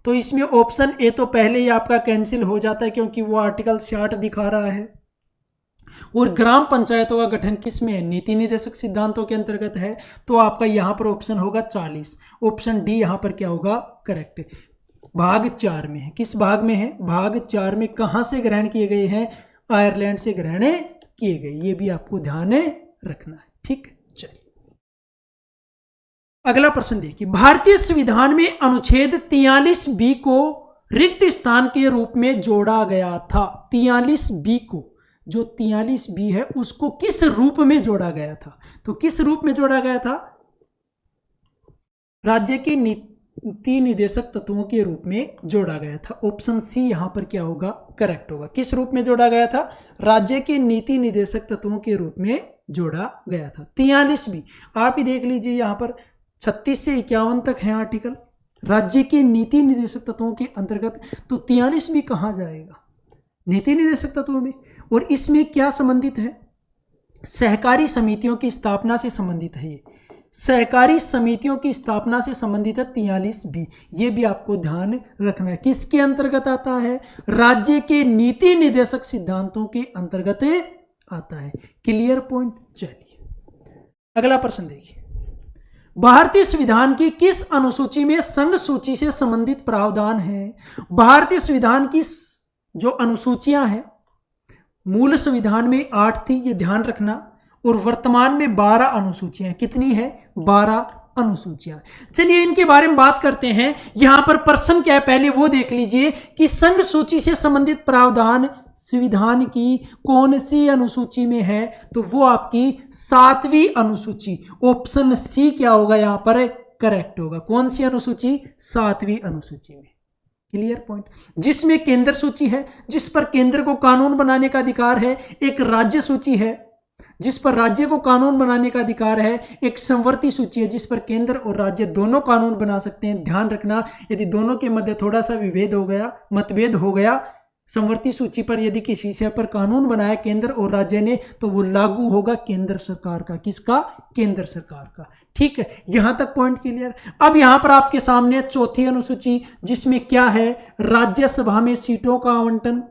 तो इसमें ऑप्शन ए तो पहले ही आपका कैंसिल हो जाता है क्योंकि वो आर्टिकल 60 दिखा रहा है। और ग्राम पंचायतों का गठन किस में है? नीति निर्देशक सिद्धांतों के अंतर्गत है। तो आपका यहां पर ऑप्शन होगा 40। ऑप्शन डी यहां पर क्या होगा करेक्ट। भाग 4 में है। किस भाग में है? भाग 4 में। कहां से ग्रहण किए गए हैं? आयरलैंड से ग्रहण किए गए। ये भी आपको ध्यान रखना है। ठीक, चलिए अगला प्रश्न देखिए, भारतीय संविधान में अनुच्छेद 43B को रिक्त स्थान के रूप में जोड़ा गया था। 43B को, जो 43B है उसको किस रूप में जोड़ा गया था? तो किस रूप में जोड़ा गया था? राज्य के नीति निदेशक तत्वों के रूप में जोड़ा गया था। ऑप्शन सी यहां पर क्या होगा? करेक्ट होगा। किस रूप में जोड़ा गया था? राज्य के नीति निदेशक तत्वों के रूप में जोड़ा गया था। 43B आप ही देख लीजिए, यहां पर 36 से 51 तक है आर्टिकल राज्य के नीति निदेशक तत्वों के अंतर्गत। तो 43B कहां जाएगा? नीति निदेशक तत्वों में। और इसमें क्या संबंधित है? सहकारी समितियों की स्थापना से संबंधित है। ये सहकारी समितियों की स्थापना से संबंधित है 43B। ये भी आपको ध्यान रखना है। किसके अंतर्गत आता है? राज्य के नीति निदेशक सिद्धांतों के अंतर्गत आता है। Clear point. चलिए अगला प्रश्न देखिए, भारतीय संविधान की किस अनुसूची में संघ सूची से संबंधित प्रावधान है? भारतीय संविधान की जो अनुसूचियां हैं, मूल संविधान में 8 थी, ये ध्यान रखना, और वर्तमान में 12 अनुसूचियां। कितनी है? 12 अनुसूचियां। चलिए इनके बारे में बात करते हैं। यहां पर प्रश्न क्या है पहले वो देख लीजिए कि संघ सूची से संबंधित प्रावधान संविधान की कौन सी अनुसूची में है? तो वो आपकी 7वीं अनुसूची। ऑप्शन सी क्या होगा यहां पर? करेक्ट होगा। कौन सी अनुसूची? 7वीं अनुसूची में। Clear point. जिसमें केंद्र सूची है, जिस पर केंद्र को कानून बनाने का अधिकार है। एक राज्य सूची है जिस पर राज्य को कानून बनाने का अधिकार है। एक संवर्ती सूची है जिस पर केंद्र और राज्य दोनों कानून बना सकते हैं। ध्यान रखना, यदि दोनों के मध्य थोड़ा सा विभेद हो गया, मतभेद हो गया, संवर्ती सूची पर यदि किसी विषय पर कानून बनाया केंद्र और राज्य ने, तो वो लागू होगा केंद्र सरकार का। किसका? केंद्र सरकार का। ठीक है, यहां तक पॉइंट क्लियर। अब यहां पर आपके सामने 4थी अनुसूची, जिसमें क्या है? राज्यसभा में सीटों का आवंटन।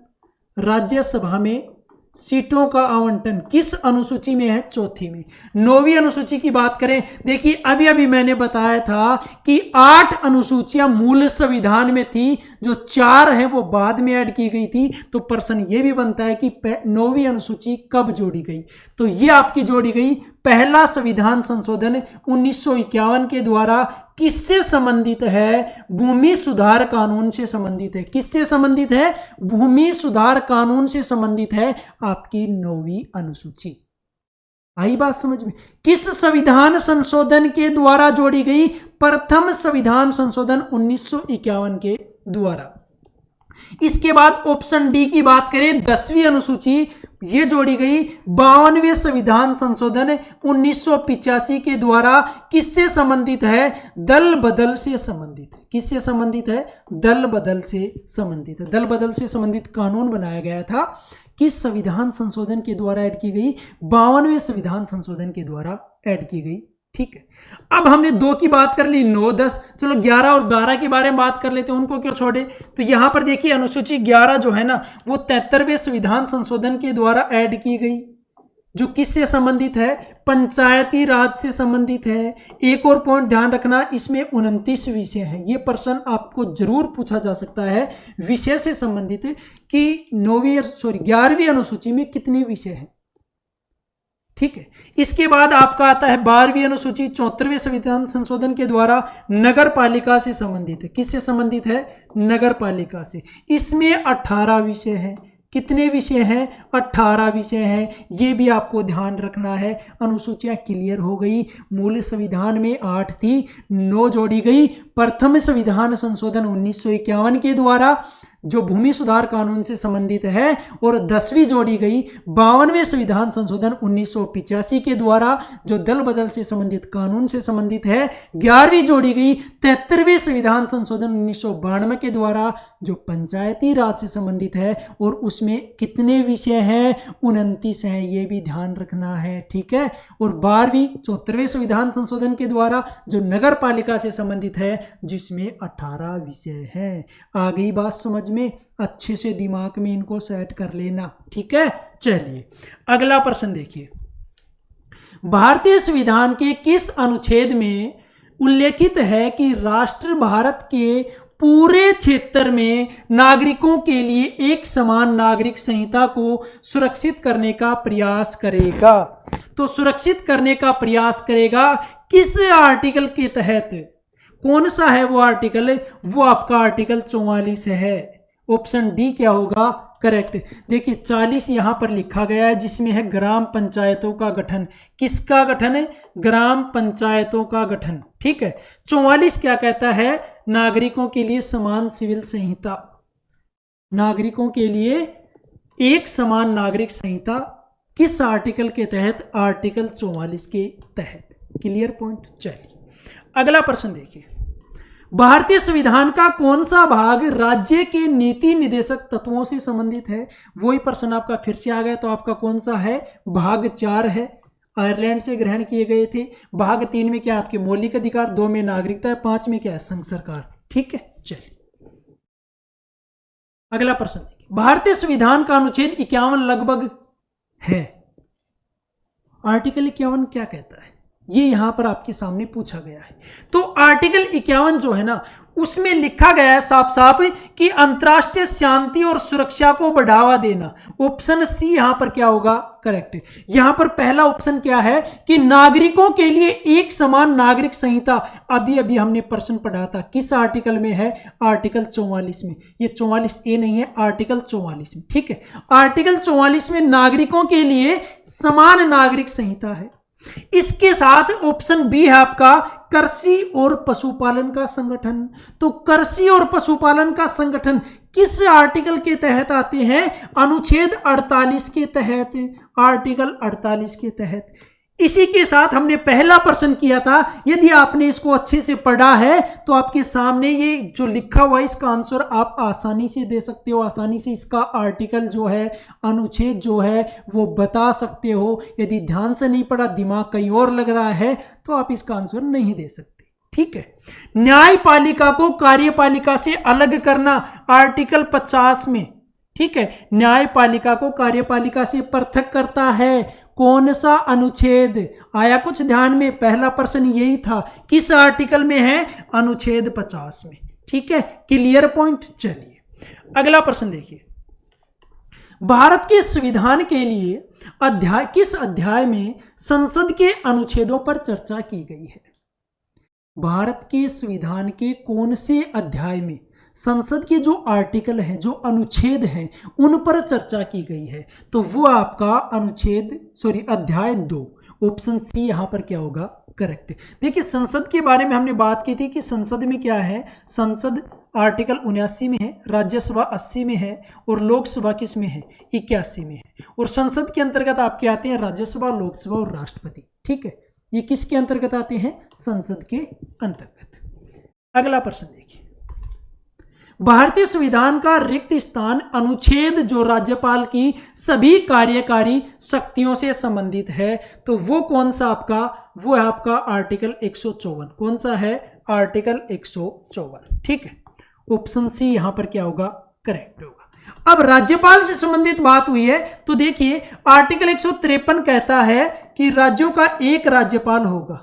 राज्यसभा में सीटों का आवंटन किस अनुसूची में है? 4थी में। 9वीं अनुसूची की बात करें, देखिए अभी अभी मैंने बताया था कि 8 अनुसूचियां मूल संविधान में थी, जो 4 हैं वो बाद में ऐड की गई थी। तो प्रश्न ये भी बनता है कि 9वीं अनुसूची कब जोड़ी गई? तो ये आपकी जोड़ी गई पहला संविधान संशोधन 1951 के द्वारा। किससे संबंधित है? भूमि सुधार कानून से संबंधित है। किससे संबंधित है? भूमि सुधार कानून से संबंधित है आपकी 9वीं अनुसूची। आई बात समझ में? किस संविधान संशोधन के द्वारा जोड़ी गई? प्रथम संविधान संशोधन 1951 के द्वारा। इसके बाद ऑप्शन डी की बात करें, 10वीं अनुसूची, ये जोड़ी गई 52वें संविधान संशोधन 1985 के द्वारा। किससे संबंधित है? दल बदल से संबंधित है। किससे संबंधित है? दल बदल से संबंधित है। दल बदल से संबंधित कानून बनाया गया था। किस संविधान संशोधन के द्वारा ऐड की गई? 52वें संविधान संशोधन के द्वारा ऐड की गई। ठीक है, अब हमने 2 की बात कर ली, 9, 10, चलो 11 और 12 के बारे में बात कर लेते हैं। उनको क्यों छोड़े? तो यहां पर देखिए अनुसूची 11 जो है ना, वो 73वें संविधान संशोधन के द्वारा ऐड की गई, जो किससे संबंधित है? पंचायती राज से संबंधित है। एक और पॉइंट ध्यान रखना, इसमें 29 विषय हैं। ये प्रश्न आपको जरूर पूछा जा सकता है विषय से संबंधित कि 11वीं अनुसूची में कितने विषय हैं। ठीक है, इसके बाद आपका आता है 12वीं अनुसूची, 74वें संविधान संशोधन के द्वारा नगर पालिका से संबंधित है। किससे संबंधित है? नगर पालिका से। इसमें 18 विषय हैं। कितने विषय हैं? 18 विषय हैं। ये भी आपको ध्यान रखना है। अनुसूचियां क्लियर हो गई। मूल संविधान में 8 थी, 9 जोड़ी गई प्रथम संविधान संशोधन 1951 के द्वारा, जो भूमि सुधार कानून से संबंधित है, और 10वीं जोड़ी गई 52वें संविधान संशोधन 1985 के द्वारा, जो दल बदल से संबंधित कानून से संबंधित है। 11वीं जोड़ी गई 73वें संविधान संशोधन 1992 के द्वारा, जो पंचायती राज से संबंधित है, और उसमें कितने विषय हैं? 29 हैं। ये भी ध्यान रखना है। ठीक है, और 12वीं 74वें संविधान संशोधन के द्वारा, जो नगर पालिका से संबंधित है, जिसमें 18 विषय हैं। आ गई बात समझ में? अच्छे से दिमाग में इनको सेट कर लेना। ठीक है, चलिए अगला प्रश्न देखिए, भारतीय संविधान के किस अनुच्छेद में उल्लेखित है कि राष्ट्र भारत के पूरे क्षेत्र में नागरिकों के लिए एक समान नागरिक संहिता को सुरक्षित करने का प्रयास करेगा? तो सुरक्षित करने का प्रयास करेगा किस आर्टिकल के तहत? कौन सा है वो आर्टिकल? वो आपका आर्टिकल 44 है। ऑप्शन डी क्या होगा करेक्ट। देखिए 40 यहां पर लिखा गया है जिसमें है ग्राम पंचायतों का गठन। किसका गठन है? ग्राम पंचायतों का गठन। ठीक है। 44 क्या कहता है? नागरिकों के लिए समान सिविल संहिता, नागरिकों के लिए एक समान नागरिक संहिता किस आर्टिकल के तहत? आर्टिकल 44 के तहत। Clear point. चलिए अगला प्रश्न देखिए, भारतीय संविधान का कौन सा भाग राज्य के नीति निर्देशक तत्वों से संबंधित है? वही प्रश्न आपका फिर से आ गया, तो आपका कौन सा है? भाग 4 है, आयरलैंड से ग्रहण किए गए थे। भाग 3 में क्या आपके मौलिक अधिकार, 2 में नागरिकता है, 5 में क्या है? संघ सरकार। ठीक है। चलिए अगला प्रश्न देखिए, भारतीय संविधान का अनुच्छेद 51 लगभग है। आर्टिकल 51 क्या कहता है? ये यहां पर आपके सामने पूछा गया है। तो आर्टिकल 51 जो है ना, उसमें लिखा गया है साफ साफ कि अंतरराष्ट्रीय शांति और सुरक्षा को बढ़ावा देना। ऑप्शन सी यहां पर क्या होगा करेक्ट। यहां पर पहला ऑप्शन क्या है कि नागरिकों के लिए एक समान नागरिक संहिता। अभी अभी हमने प्रश्न पढ़ा था, किस आर्टिकल में है? आर्टिकल 44 में। ये 44A नहीं है, आर्टिकल 44 में। ठीक है। आर्टिकल 44 में नागरिकों के लिए समान नागरिक संहिता है। इसके साथ ऑप्शन बी है आपका कृषि और पशुपालन का संगठन। तो कृषि और पशुपालन का संगठन किस आर्टिकल के तहत आते हैं? अनुच्छेद 48 के तहत, आर्टिकल 48 के तहत। इसी के साथ हमने पहला प्रश्न किया था, यदि आपने इसको अच्छे से पढ़ा है तो आपके सामने ये जो लिखा हुआ है इसका आंसर आप आसानी से दे सकते हो, आसानी से इसका आर्टिकल जो है, अनुच्छेद जो है वो बता सकते हो। यदि ध्यान से नहीं पढ़ा, दिमाग कहीं और लग रहा है, तो आप इसका आंसर नहीं दे सकते। ठीक है। न्यायपालिका को कार्यपालिका से अलग करना, आर्टिकल 50 में। ठीक है। न्यायपालिका को कार्यपालिका से पृथक करता है कौन सा अनुच्छेद? आया कुछ ध्यान में? पहला प्रश्न यही था, किस आर्टिकल में है? अनुच्छेद 50 में। ठीक है। Clear point. चलिए अगला प्रश्न देखिए, भारत के संविधान के लिए अध्याय, किस अध्याय में संसद के अनुच्छेदों पर चर्चा की गई है? भारत के संविधान के कौन से अध्याय में संसद के जो आर्टिकल हैं, जो अनुच्छेद हैं, उन पर चर्चा की गई है? तो वो आपका अध्याय 2। ऑप्शन सी यहां पर क्या होगा करेक्ट। देखिए संसद के बारे में हमने बात की थी कि संसद में क्या है, संसद आर्टिकल 79 में है, राज्यसभा 80 में है और लोकसभा किस में है? 81 में है। और संसद के अंतर्गत आपके आते हैं राज्यसभा, लोकसभा और राष्ट्रपति। ठीक है। ये किसके अंतर्गत आते हैं? संसद के अंतर्गत। अगला प्रश्न देखिए, भारतीय संविधान का रिक्त स्थान अनुच्छेद जो राज्यपाल की सभी कार्यकारी शक्तियों से संबंधित है, तो वो कौन सा आपका? वो है आपका आर्टिकल 154। कौन सा है? आर्टिकल 154। ठीक है। ऑप्शन सी यहां पर क्या होगा करेक्ट होगा। अब राज्यपाल से संबंधित बात हुई है, तो देखिए आर्टिकल 153 कहता है कि राज्यों का एक राज्यपाल होगा।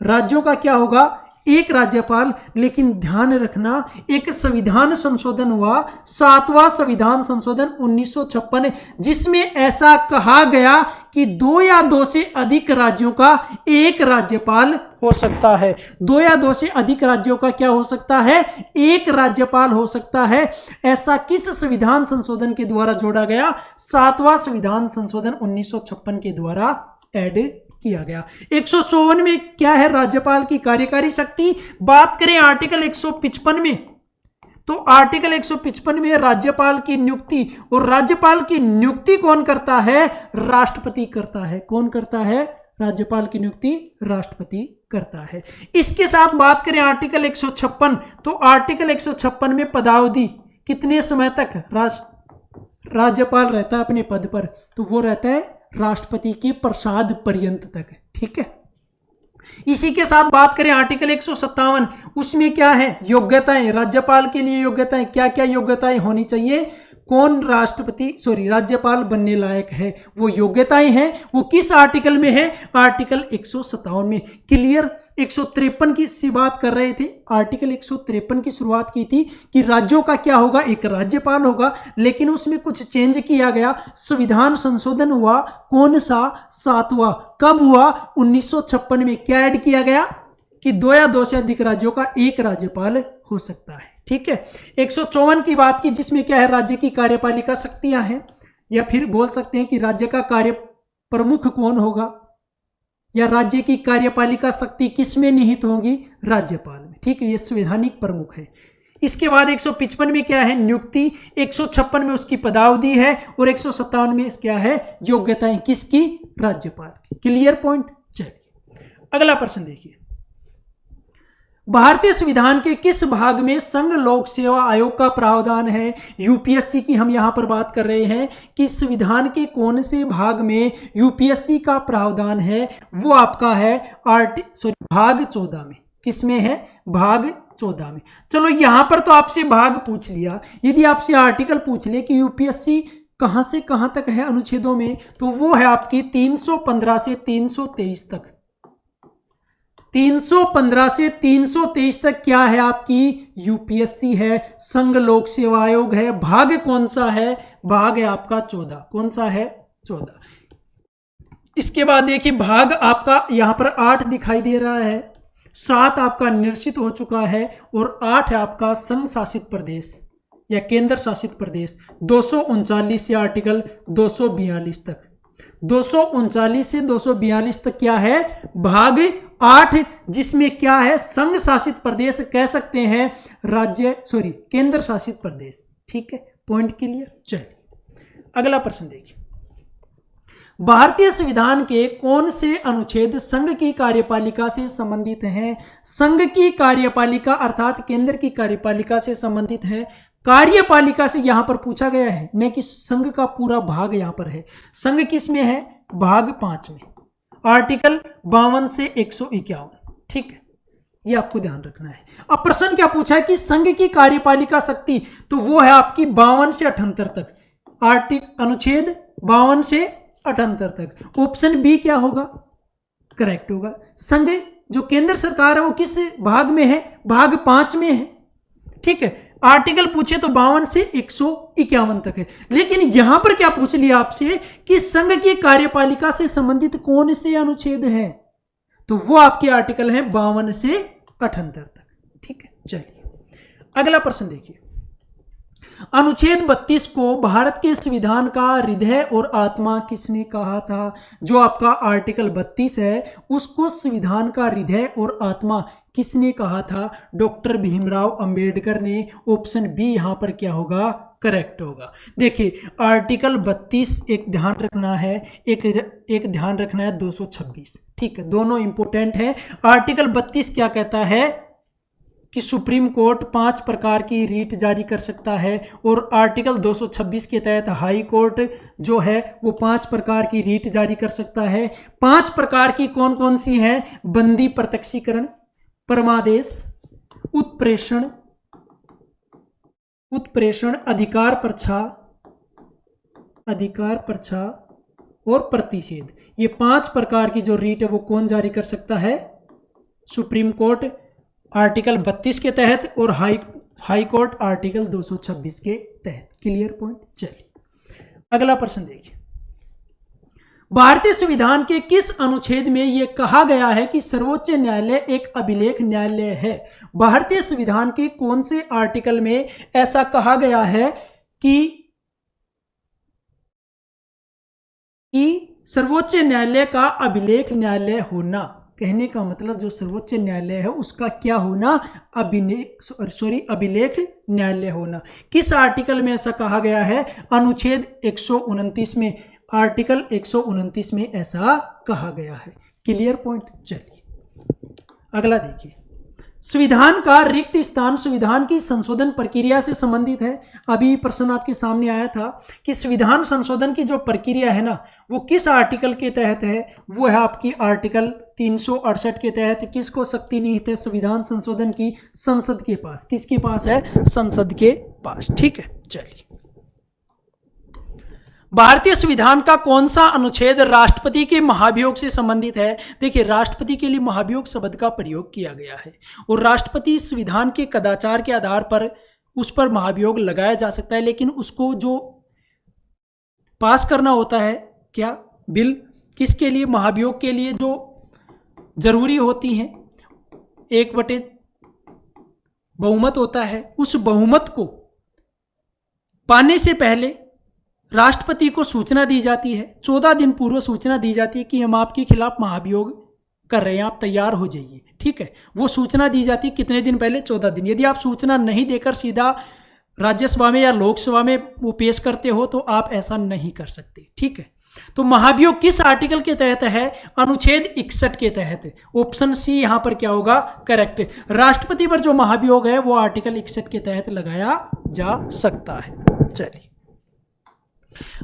राज्यों का क्या होगा? एक राज्यपाल। लेकिन ध्यान रखना, एक संविधान संशोधन हुआ, 7वां संविधान संशोधन 1956, जिसमें ऐसा कहा गया कि 2 या 2 से अधिक राज्यों का एक राज्यपाल हो सकता है। 2 या 2 से अधिक राज्यों का क्या हो सकता है? एक राज्यपाल हो सकता है। ऐसा किस संविधान संशोधन के द्वारा जोड़ा गया? 7वां संविधान संशोधन 1956 के द्वारा ऐड किया गया। 154 में क्या है? राज्यपाल की कार्यकारी शक्ति। बात करें आर्टिकल 155 में, तो आर्टिकल 155 में राज्यपाल की नियुक्ति, और राज्यपाल की नियुक्ति कौन करता है? राष्ट्रपति करता है। कौन करता है? राज्यपाल की नियुक्ति राष्ट्रपति करता है। इसके साथ बात करें आर्टिकल 156, तो आर्टिकल 156 में पदावधि कितने समय तक राज्यपाल रहता है अपने पद पर? तो वो रहता है राष्ट्रपति के प्रसाद पर्यंत तक। ठीक है। इसी के साथ बात करें आर्टिकल 157, उसमें क्या है? योग्यताएं। राज्यपाल के लिए योग्यताएं, क्या क्या योग्यताएं होनी चाहिए? कौन राज्यपाल बनने लायक है, वो योग्यताएं हैं। वो किस आर्टिकल में है? आर्टिकल 157 में। क्लियर। 153 की सी बात कर रहे थे, आर्टिकल 153 की शुरुआत की थी कि राज्यों का क्या होगा? एक राज्यपाल होगा। लेकिन उसमें कुछ चेंज किया गया, संविधान संशोधन हुआ। कौन सा? 7वां। कब हुआ? 1956 में। क्या ऐड किया गया? कि 2 या 2 से अधिक राज्यों का एक राज्यपाल हो सकता है। ठीक है, 154 की बात की जिसमें क्या है, राज्य की कार्यपालिका शक्तियां हैं, या फिर बोल सकते हैं कि राज्य का कार्य प्रमुख कौन होगा, या राज्य की कार्यपालिका शक्ति किस में निहित होगी, राज्यपाल में। ठीक है, ये संवैधानिक प्रमुख है। इसके बाद 155 में क्या है, नियुक्ति, 156 में उसकी पदावधि है, और 157 में क्या है, योग्यताएं किसकी, राज्यपाल की। Clear point. चलिए अगला प्रश्न देखिए, भारतीय संविधान के किस भाग में संघ लोक सेवा आयोग का प्रावधान है। यूपीएससी की हम यहां पर बात कर रहे हैं कि संविधान के कौन से भाग में यूपीएससी का प्रावधान है, वो आपका है भाग 14 में। किसमें है, भाग 14 में। चलो यहां पर तो आपसे भाग पूछ लिया, यदि आपसे आर्टिकल पूछ ले कि यूपीएससी कहां से कहां तक है अनुच्छेदों में, तो वो है आपकी 315 से 323 तक। 315 से 323 तक क्या है आपकी, यूपीएससी है, संघ लोक सेवा आयोग है। भाग कौन सा है, भाग है आपका 14। कौन सा है, 14। इसके बाद देखिए भाग आपका यहां पर 8 दिखाई दे रहा है, 7 आपका निश्चित हो चुका है, और 8 है आपका संघ शासित प्रदेश या केंद्र शासित प्रदेश। 239 से आर्टिकल 242 तक, 239 से 242 तक क्या है, भाग 8, जिसमें क्या है, संघ शासित प्रदेश कह सकते हैं, केंद्र शासित प्रदेश। ठीक है, पॉइंट क्लियर। चलिए अगला प्रश्न देखिए, भारतीय संविधान के कौन से अनुच्छेद संघ की कार्यपालिका से संबंधित हैं। संघ की कार्यपालिका अर्थात केंद्र की कार्यपालिका से संबंधित है। कार्यपालिका से यहां पर पूछा गया है, न कि संघ का पूरा भाग यहां पर है। संघ किस में है, भाग 5 में, आर्टिकल 52 से 151। ठीक है, ये आपको ध्यान रखना है। अब प्रश्न क्या पूछा है कि संघ की कार्यपालिका शक्ति, तो वो है आपकी 52 से 78 तक, अनुच्छेद 52 से 78 तक। ऑप्शन बी क्या होगा, करेक्ट होगा। संघ जो केंद्र सरकार है वो किस भाग में है, भाग 5 में है। ठीक है, आर्टिकल पूछे तो 52 से 151 तक है, लेकिन यहां पर क्या पूछ लिया आपसे कि संघ की कार्यपालिका से संबंधित कौन से अनुच्छेद है, तो वो आपके आर्टिकल है 52 से 78 तक। ठीक है, चलिए अगला प्रश्न देखिए, अनुच्छेद 32 को भारत के संविधान का हृदय और आत्मा किसने कहा था। जो आपका आर्टिकल 32 है उसको संविधान का हृदय और आत्मा किसने कहा था, डॉक्टर भीमराव अंबेडकर ने। ऑप्शन बी यहां पर क्या होगा, करेक्ट होगा। देखिए आर्टिकल 32 एक ध्यान रखना है, एक ध्यान रखना है 226। ठीक है, दोनों इंपोर्टेंट है। आर्टिकल 32 क्या कहता है कि सुप्रीम कोर्ट 5 प्रकार की रीट जारी कर सकता है, और आर्टिकल 226 के तहत हाई कोर्ट जो है वो 5 प्रकार की रीट जारी कर सकता है। 5 प्रकार की कौन कौन सी हैं, बंदी प्रत्यक्षीकरण, परमादेश, उत्प्रेषण, अधिकार पर्चा और प्रतिषेध। ये 5 प्रकार की जो रीट है वो कौन जारी कर सकता है, सुप्रीम कोर्ट आर्टिकल 32 के तहत, और हाई कोर्ट आर्टिकल 226 के तहत। Clear point. चलिए अगला प्रश्न देखिए, भारतीय संविधान के किस अनुच्छेद में यह कहा गया है कि सर्वोच्च न्यायालय एक अभिलेख न्यायालय है। भारतीय संविधान के कौन से आर्टिकल में ऐसा कहा गया है कि सर्वोच्च न्यायालय का अभिलेख न्यायालय होना। कहने का मतलब जो सर्वोच्च न्यायालय है उसका क्या होना, अभिलेख न्यायालय होना। किस आर्टिकल में ऐसा कहा गया है, अनुच्छेद 129 में, आर्टिकल 129 में ऐसा कहा गया है। Clear point. चलिए अगला देखिए, संविधान का रिक्त स्थान संविधान की संशोधन प्रक्रिया से संबंधित है। अभी प्रश्न आपके सामने आया था कि संविधान संशोधन की जो प्रक्रिया है ना वो किस आर्टिकल के तहत है, वो है आपकी आर्टिकल 368 के तहत। किसको शक्ति निहित है संविधान संशोधन की, संसद के पास। किसके पास है, संसद के पास। ठीक है, चलिए भारतीय संविधान का कौन सा अनुच्छेद राष्ट्रपति के महाभियोग से संबंधित है। देखिए राष्ट्रपति के लिए महाभियोग शब्द का प्रयोग किया गया है, और राष्ट्रपति संविधान के कदाचार के आधार पर उस पर महाभियोग लगाया जा सकता है, लेकिन उसको जो पास करना होता है क्या, बिल, किसके लिए, महाभियोग के लिए जो जरूरी होती हैं 1/, बहुमत होता है। उस बहुमत को पाने से पहले राष्ट्रपति को सूचना दी जाती है, 14 दिन पूर्व सूचना दी जाती है कि हम आपके खिलाफ महाभियोग कर रहे हैं, आप तैयार हो जाइए। ठीक है, वो सूचना दी जाती है कितने दिन पहले? 14 दिन। यदि आप सूचना नहीं देकर सीधा राज्यसभा में या लोकसभा में वो पेश करते हो तो आप ऐसा नहीं कर सकते। ठीक है, तो महाभियोग किस आर्टिकल के तहत है? अनुच्छेद 61 के तहत। ऑप्शन सी यहां पर क्या होगा? करेक्ट। राष्ट्रपति पर जो महाभियोग है वो आर्टिकल 61 के तहत लगाया जा सकता है। चलिए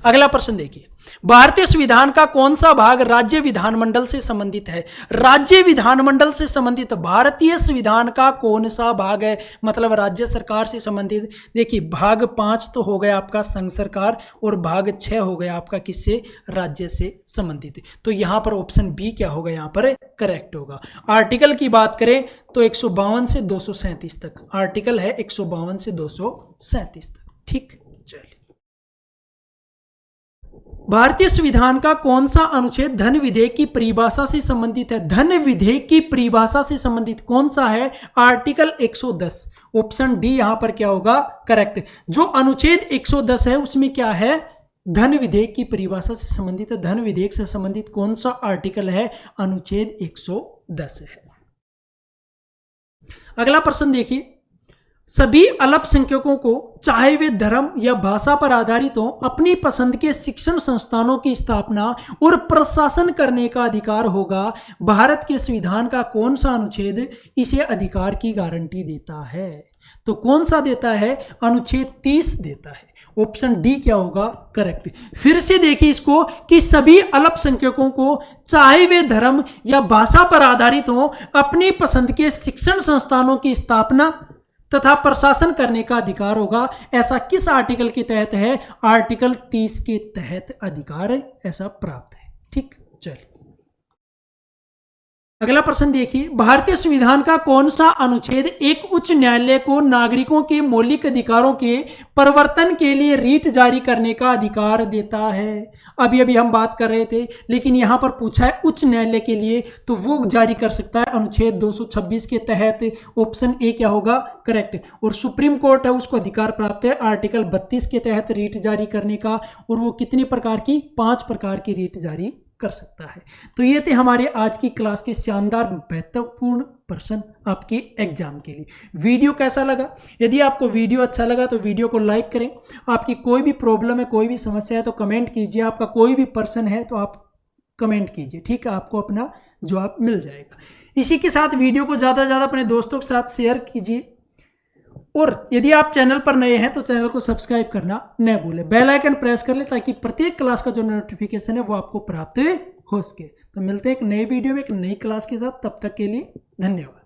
अगला प्रश्न देखिए, भारतीय संविधान का कौन सा भाग राज्य विधानमंडल से संबंधित है? राज्य विधानमंडल से संबंधित भारतीय संविधान का कौन सा भाग है? मतलब राज्य सरकार से संबंधित। देखिए भाग 5 तो हो गया आपका संघ सरकार और भाग 6 हो गया आपका किससे? राज्य से संबंधित। तो यहां पर ऑप्शन बी क्या होगा? यहां पर करेक्ट होगा। आर्टिकल की बात करें तो 152 से 237 तक आर्टिकल है, 152 से 237 तक। ठीक, चलिए भारतीय संविधान का कौन सा अनुच्छेद धन विधेयक की परिभाषा से संबंधित है? धन विधेयक की परिभाषा से संबंधित कौन सा है? आर्टिकल 110। ऑप्शन डी यहां पर क्या होगा? करेक्ट। जो अनुच्छेद 110 है उसमें क्या है? धन विधेयक की परिभाषा से संबंधित है। धन विधेयक से संबंधित कौन सा आर्टिकल है? अनुच्छेद 110 है। अगला प्रश्न देखिए, सभी अल्पसंख्यकों को चाहे वे धर्म या भाषा पर आधारित हो अपनी पसंद के शिक्षण संस्थानों की स्थापना और प्रशासन करने का अधिकार होगा। भारत के संविधान का कौन सा अनुच्छेद इसे अधिकार की गारंटी देता है? तो कौन सा देता है? अनुच्छेद 30 देता है। ऑप्शन डी क्या होगा? करेक्ट। फिर से देखिए इसको कि सभी अल्पसंख्यकों को चाहे वे धर्म या भाषा पर आधारित हो अपनी पसंद के शिक्षण संस्थानों की स्थापना तथा प्रशासन करने का अधिकार होगा। ऐसा किस आर्टिकल के तहत है? आर्टिकल 30 के तहत अधिकार ऐसा प्राप्त है। ठीक, चलिए अगला प्रश्न देखिए, भारतीय संविधान का कौन सा अनुच्छेद एक उच्च न्यायालय को नागरिकों के मौलिक अधिकारों के परिवर्तन के लिए रीट जारी करने का अधिकार देता है? अभी हम बात कर रहे थे, लेकिन यहां पर पूछा है उच्च न्यायालय के लिए, तो वो जारी कर सकता है अनुच्छेद 226 के तहत। ऑप्शन ए क्या होगा? करेक्ट। और सुप्रीम कोर्ट है उसको अधिकार प्राप्त है आर्टिकल 32 के तहत रीट जारी करने का। और वो कितनी प्रकार की? 5 प्रकार की रीट जारी कर सकता है। तो ये थे हमारे आज की क्लास के शानदार महत्वपूर्ण प्रश्न आपके एग्जाम के लिए। वीडियो कैसा लगा? यदि आपको वीडियो अच्छा लगा तो वीडियो को लाइक करें। आपकी कोई भी प्रॉब्लम है, कोई भी समस्या है तो कमेंट कीजिए। आपका कोई भी प्रश्न है तो आप कमेंट कीजिए। ठीक है, आपको अपना जवाब मिल जाएगा। इसी के साथ वीडियो को ज़्यादा से ज़्यादा अपने दोस्तों के साथ शेयर कीजिए। और यदि आप चैनल पर नए हैं तो चैनल को सब्सक्राइब करना न भूलें। बेल आइकन प्रेस कर ले ताकि प्रत्येक क्लास का जो नोटिफिकेशन है वो आपको प्राप्त हो सके। तो मिलते हैं एक नए वीडियो में एक नई क्लास के साथ। तब तक के लिए धन्यवाद।